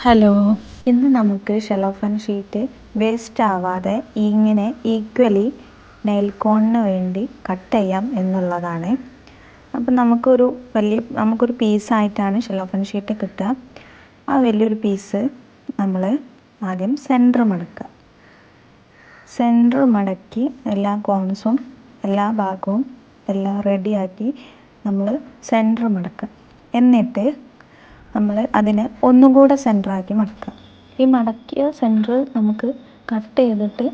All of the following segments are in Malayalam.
ഹലോ, ഇന്ന് നമുക്ക് ഷെലോഫൻ ഷീറ്റ് വേസ്റ്റ് ആവാതെ ഇങ്ങനെ ഈക്വലി നെയിൽ കോണിന് വേണ്ടി കട്ട് ചെയ്യാം എന്നുള്ളതാണ്. അപ്പം നമുക്കൊരു പീസായിട്ടാണ് ഷെലോഫൻ ഷീറ്റ് കിട്ടുക. ആ വലിയൊരു പീസ് നമ്മൾ ആദ്യം സെൻറ്റർ മടക്കി എല്ലാ കോൺസും എല്ലാ ഭാഗവും എല്ലാം റെഡിയാക്കി നമ്മൾ സെൻറ്റർ മടക്കുക. എന്നിട്ട് നമ്മൾ അതിനെ ഒന്നും കൂടെ സെൻറ്ററാക്കി മടക്കുക. ഈ മടക്കിയ സെൻറ്റർ നമുക്ക് കട്ട് ചെയ്തിട്ട്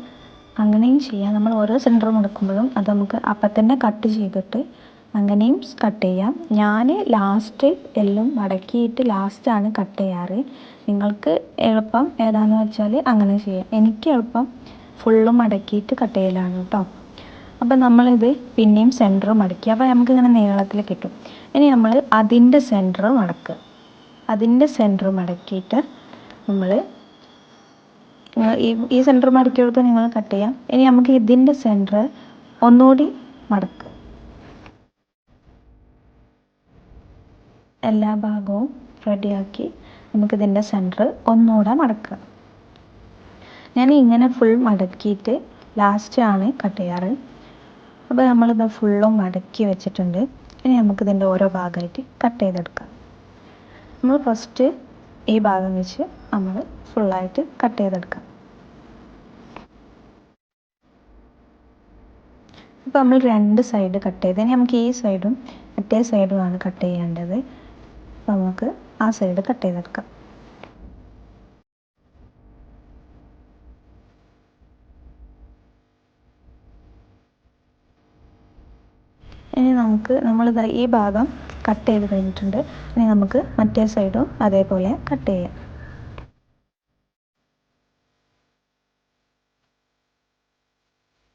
അങ്ങനെയും ചെയ്യാം. നമ്മൾ ഓരോ സെൻറ്റർ മടക്കുമ്പോഴും അത് നമുക്ക് അപ്പം തന്നെ കട്ട് ചെയ്തിട്ട് അങ്ങനെയും കട്ട് ചെയ്യാം. ഞാൻ ലാസ്റ്റ് എല്ലാം മടക്കിയിട്ട് ലാസ്റ്റാണ് കട്ട് ചെയ്യാറ്. നിങ്ങൾക്ക് എളുപ്പം ഏതാണെന്ന് വെച്ചാൽ അങ്ങനെ ചെയ്യാം. എനിക്ക് എളുപ്പം ഫുള്ളും മടക്കിയിട്ട് കട്ട് ചെയ്യലാണ് കേട്ടോ. അപ്പം നമ്മളിത് പിന്നെയും സെൻറ്റർ മടക്കി. അപ്പോൾ നമുക്കിങ്ങനെ നീളത്തിൽ കിട്ടും. ഇനി നമ്മൾ അതിൻ്റെ സെൻറ്റർ മടക്കുക. അതിൻ്റെ സെൻറ്റർ മടക്കിയിട്ട് നമ്മൾ ഈ സെൻറ്റർ മടക്കിയെടുത്ത് നിങ്ങൾ കട്ട് ചെയ്യാം. ഇനി നമുക്ക് ഇതിൻ്റെ സെൻറ്റർ ഒന്നുകൂടി മടക്കുക. എല്ലാ ഭാഗവും റെഡിയാക്കി നമുക്കിതിൻ്റെ സെൻറ്റർ ഒന്നുകൂടെ മടക്കുക. ഞാൻ ഇങ്ങനെ ഫുൾ മടക്കിയിട്ട് ലാസ്റ്റാണ് കട്ട് ചെയ്യാറ്. അപ്പോൾ നമ്മളിത് ഫുള്ളും മടക്കി വെച്ചിട്ടുണ്ട്. ഇനി നമുക്കിതിൻ്റെ ഓരോ ഭാഗമായിട്ട് കട്ട് ചെയ്തെടുക്കാം. നമ്മൾ ഫസ്റ്റ് ഈ ഭാഗം വെച്ച് നമ്മൾ ഫുള്ളായിട്ട് കട്ട് ചെയ്തെടുക്കാം. അപ്പോൾ നമ്മൾ രണ്ട് സൈഡ് കട്ട് ചെയ്ത് ഇനി നമുക്ക് ഈ സൈഡും മറ്റേ സൈഡുമാണ് കട്ട് ചെയ്യേണ്ടത്. അപ്പോൾ നമുക്ക് ആ സൈഡ് കട്ട് ചെയ്തെടുക്കാം. ഇനി നമ്മളിത് ഈ ഭാഗം കട്ട് ചെയ്ത് കഴിഞ്ഞിട്ടുണ്ട്. ഇനി നമുക്ക് മറ്റേ സൈഡും അതേപോലെ കട്ട് ചെയ്യാം.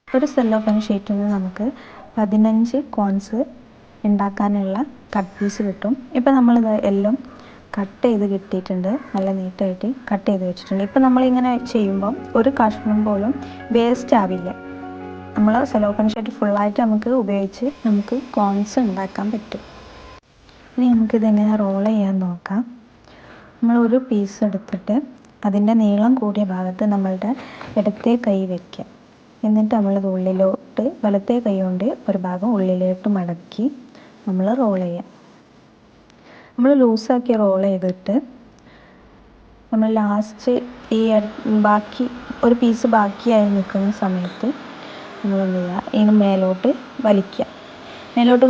ഒരു സെല്ലോഫാൻ ഷീറ്റിൽ നിന്ന് നമുക്ക് 15 കോൺസ് ഉണ്ടാക്കാനുള്ള കട്ട് പീസ് കിട്ടും. ഇപ്പം നമ്മളിത് എല്ലാം കട്ട് ചെയ്ത് കിട്ടിയിട്ടുണ്ട്. നല്ല നീറ്റായിട്ട് കട്ട് ചെയ്ത് വെച്ചിട്ടുണ്ട്. ഇപ്പം നമ്മളിങ്ങനെ ചെയ്യുമ്പം ഒരു കഷ്ണം പോലും വേസ്റ്റ് ആവില്ല. നമ്മൾ സെല്ലോഫാൻ ഷീറ്റ് ഫുള്ളായിട്ട് നമുക്ക് ഉപയോഗിച്ച് നമുക്ക് കോൺസ് ഉണ്ടാക്കാൻ പറ്റും. ഇനി നമുക്കിതെങ്ങനെ റോൾ ചെയ്യാൻ നോക്കാം. നമ്മൾ ഒരു പീസ് എടുത്തിട്ട് അതിൻ്റെ നീളം കൂടിയ ഭാഗത്ത് നമ്മളുടെ ഇടത്തെ കൈ വയ്ക്കുക. എന്നിട്ട് നമ്മളിത് ഉള്ളിലോട്ട് വലത്തെ കൈ കൊണ്ട് ഒരു ഭാഗം ഉള്ളിലോട്ട് മടക്കി നമ്മൾ റോൾ ചെയ്യാം. നമ്മൾ ലൂസാക്കി റോൾ ചെയ്തിട്ട് നമ്മൾ ലാസ്റ്റ് ബാക്കി ഒരു പീസ് ബാക്കിയായി നിൽക്കുന്ന സമയത്ത് നമ്മൾ എന്ത് ചെയ്യുക, ഇതിന് മേലോട്ട്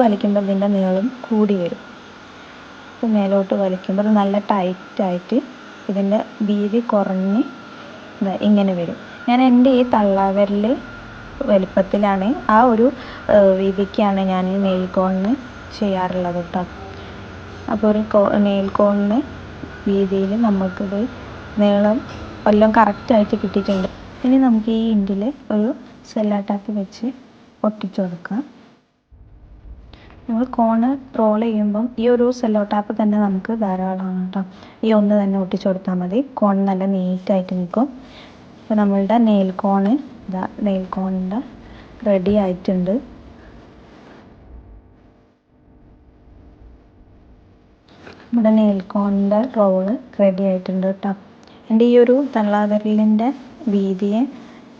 വലിക്കുമ്പോൾ ഇതിൻ്റെ നീളം കൂടി വരും. അപ്പോൾ മേലോട്ട് വലിക്കുമ്പോൾ അത് നല്ല ടൈറ്റായിട്ട് ഇതിൻ്റെ വീതി കുറഞ്ഞ് ഇങ്ങനെ വരും. ഞാൻ എൻ്റെ ഈ തള്ളവിരൽ വലിപ്പത്തിലാണ് ആ ഒരു വീതിക്കാണ് ഞാൻ ഈ നെയിൽ കോണിന് ചെയ്യാറുള്ളത് കേട്ടോ. അപ്പോൾ ഒരു നെയിൽ കോണിന് വീതിയിൽ നമുക്കിത് നീളം എല്ലാം കറക്റ്റായിട്ട് കിട്ടിയിട്ടുണ്ട്. ഇനി നമുക്ക് ഈ എൻഡിൽ ഒരു സെല്ലോ ടാപ്പ് വെച്ച് ഒട്ടിച്ചു കൊടുക്കാം. നമ്മൾ കോണ് റോൾ ചെയ്യുമ്പം ഈ ഒരു സെല്ലോ ടാപ്പ് തന്നെ നമുക്ക് ധാരാളമാണ് കേട്ടോ. ഈ ഒന്ന് തന്നെ ഒട്ടിച്ചു കൊടുത്താൽ മതി. കോൺ നല്ല നീറ്റായിട്ട് നിൽക്കും. അപ്പോൾ നമ്മളുടെ നെയിൽ കോണിൻ്റെ റെഡി ആയിട്ടുണ്ട്. നമ്മുടെ നെയിൽ കോണിൻ്റെ റോള് റെഡി ആയിട്ടുണ്ട് കേട്ടോ. എൻ്റെ ഈ ഒരു തള്ളവിരലിൻ്റെ വീതിയെ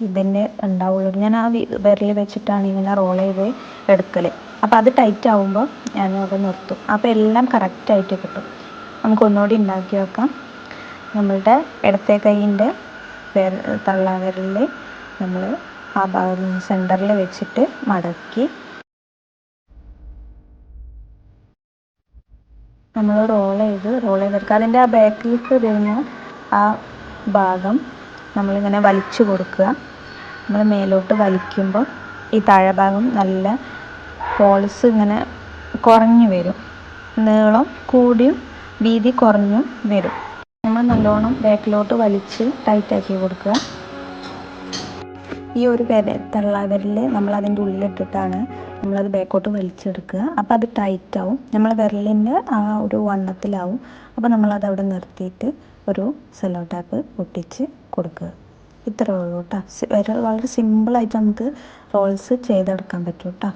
ഇതിൻ്റെ ഉണ്ടാവുള്ളൂ. ഞാൻ ആ വിരൽ വെച്ചിട്ടാണ് ഇങ്ങനെ റോൾ ചെയ്ത് എടുക്കൽ. അപ്പോൾ അത് ടൈറ്റ് ആകുമ്പോൾ ഞാൻ അത് നിർത്തും. അപ്പോൾ എല്ലാം കറക്റ്റായിട്ട് കിട്ടും. നമുക്ക് ഒന്നുകൂടി ഉണ്ടാക്കി വെക്കാം. നമ്മളുടെ ഇടത്തെ കൈയിൻ്റെ തള്ളവിരലിൽ നമ്മൾ ആ ഭാഗം സെൻറ്ററിൽ വെച്ചിട്ട് മടക്കി നമ്മൾ റോൾ ചെയ്തെടുക്കുക. അതിൻ്റെ ആ ബാക്കിലേക്ക് വരുന്ന ആ ഭാഗം നമ്മളിങ്ങനെ വലിച്ചു കൊടുക്കുക. നമ്മൾ മേലോട്ട് വലിക്കുമ്പോൾ ഈ താഴെ ഭാഗം നല്ല ഹോൾസ് ഇങ്ങനെ കുറഞ്ഞു വരും. നീളം കൂടിയും വീതി കുറഞ്ഞും വരും. നമ്മൾ നല്ലോണം ബാക്കിലോട്ട് വലിച്ച് ടൈറ്റാക്കി കൊടുക്കുക. ഈ ഒരു തള്ളവിരൽ നമ്മൾ അതിൻ്റെ ഉള്ളിലിട്ടിട്ടാണ് നമ്മളത് ബാക്കോട്ട് വലിച്ചെടുക്കുക. അപ്പോൾ അത് ടൈറ്റാവും. നമ്മൾ വിരലിൻ്റെ ആ ഒരു വണ്ണത്തിലാവും. അപ്പോൾ നമ്മളത് അവിടെ നിർത്തിയിട്ട് ഒരു സെല്ലോ ടാപ്പ് ഒട്ടിച്ച് കൊടുക്കുക. ഇത്രയേ ഉള്ളൂ കേട്ടോ. വളരെ സിമ്പിളായിട്ട് നമുക്ക് റോൾസ് ചെയ്തെടുക്കാൻ പറ്റും കേട്ടോ.